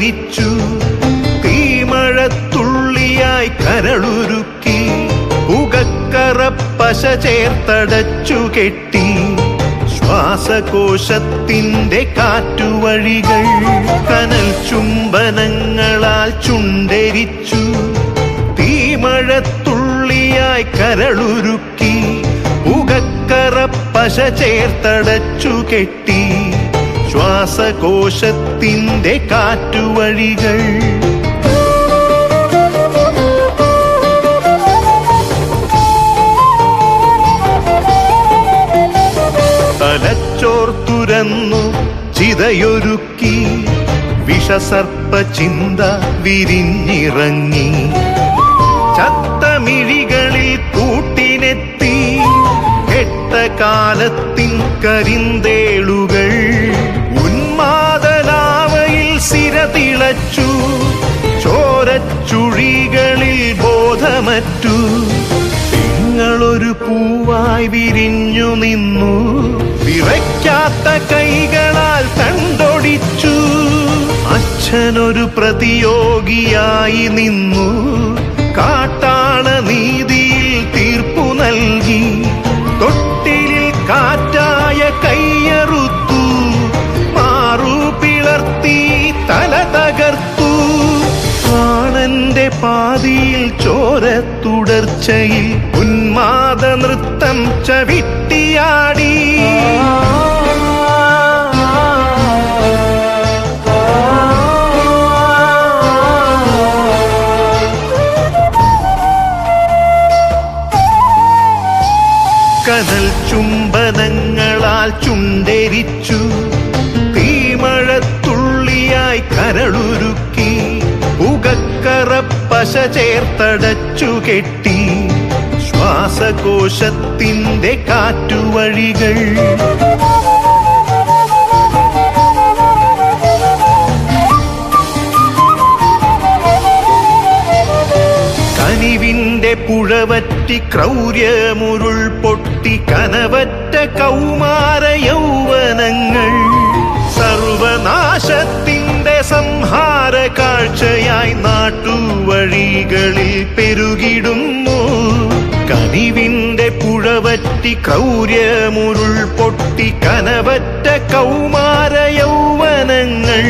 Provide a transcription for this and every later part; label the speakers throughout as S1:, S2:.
S1: ചുണ്ടരിച്ചു. തീമഴത്തുള്ളിയായി കരളുരുക്കി പുകക്കറപ്പശ ചേർത്തടച്ചു കെട്ടി. ശ്വാസകോശത്തിന്റെ കാറ്റുവഴികൾ കനൽ ചുംബനങ്ങളാൽ ചുണ്ടരിച്ചു. തീമഴത്തുള്ളിയായി കരളുരുക്കി പുകക്കറപ്പശ ചേർത്തടച്ചു കെട്ടി. ശ്വാസകോശത്തിന്റെ കാറ്റുവഴികൾ തലച്ചോർത്തുരന്നു ചിതയൊരുക്കി. വിഷസർപ്പ ചിന്ത വിരിഞ്ഞിറങ്ങി. ചത്തമിഴികളിൽ കൂട്ടിനെത്തി. കെട്ട കാലത്തിൻ കരിന്തേളുകൾ ഉന്മാദലാവയിൽ സിരതിളച്ചു. ചോരച്ചുഴികളിൽ ബോധമറ്റു. നിങ്ങളൊരു പൂവായി വിരിഞ്ഞു നിന്നു. വിറയ്ക്കാത്ത കൈകളാൽ തണ്ടൊടിച്ചു. അച്ഛനൊരു പ്രതിയോഗിയായി നിന്നു. കാട്ടാള നീതിയിൽ തീർപ്പു നൽകി. തൊട്ടിലിൽ കാറ്റായ കൈയറുത്തു. മാറു പിളർത്തി തല തകർത്തു. പ്രാണന്റെ പാതിയിൽ ചോരത്തുടർച്ചയിൽ ഉന്മാദ നൃത്തം ചവിട്ടിയാടി. കനൽ ചുംബനങ്ങളാൽ ചുണ്ടരിച്ചു. തീമഴത്തുള്ളിയായി കരളുരുക്കി പുകക്കറപ്പശ ചേർത്തടച്ചു കെട്ടി. ശ്വാസകോശത്തിന്റെ കാറ്റുവഴികൾ കനിവിന്റെ പുഴവറ്റി ക്രൗര്യമുരുൾ പൊട്ടി. കനവറ്റ കൗമാര യൗവനങ്ങൾ സർവനാശത്തിന്റെ സംഹാര കാഴ്ചയായി നാട്ടുവഴികളിൽ പെരുകിടുന്നു. കനിവിന്റെ പുഴവറ്റി ക്രൗര്യമുരുൾ പൊട്ടി. കനവറ്റ കൗമാര യൗവനങ്ങൾ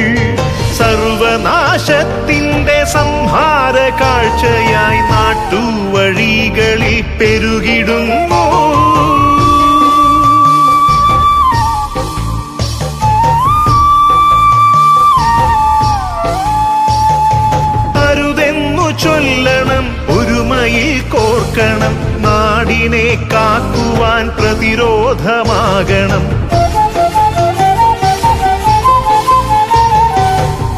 S1: സർവനാശത്തിന്റെ സംഹാര കാഴ്ചയായി നാട്ടുവഴികളിൽ പെരുകിടുന്നു. അരുതെന്നു ചൊല്ലണം, ഒരുമയിൽ കോർക്കണം. നാടിനെ കാക്കുവാൻ പ്രതിരോധമാകണം.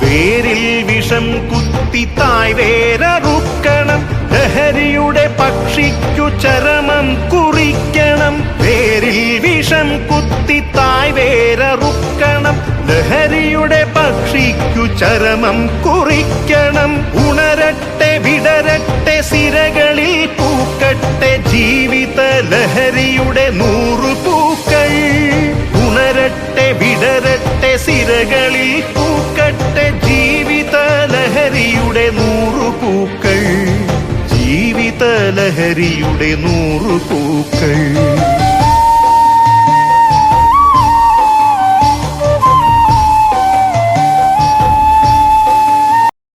S1: വേരിൽ വിഷം കുത്തി തായ് വേരറുക്കണം. ലഹരിയുടെ പക്ഷിക്കു ചരമം കുറിക്കണം. വേരിൽ വിഷം കുത്തി തായ് വേരറുക്കണം. ലഹരിയുടെ പക്ഷിക്കു ചരമം കുറിക്കണം. ഉണരട്ടെ വിടരട്ടെ സിരകളിൽ പൂക്കട്ടെ ജീവിത ലഹരിയുടെ 100 പൂക്കൾ. ഉണരട്ടെ വിടരട്ടെ സിരകളിൽ പൂക്കട്ടെ ജീവിത ലഹരിയുടെ 100 പൂക്കൾ. ജീവിത ലഹരിയുടെ 100 പൂക്കൾ.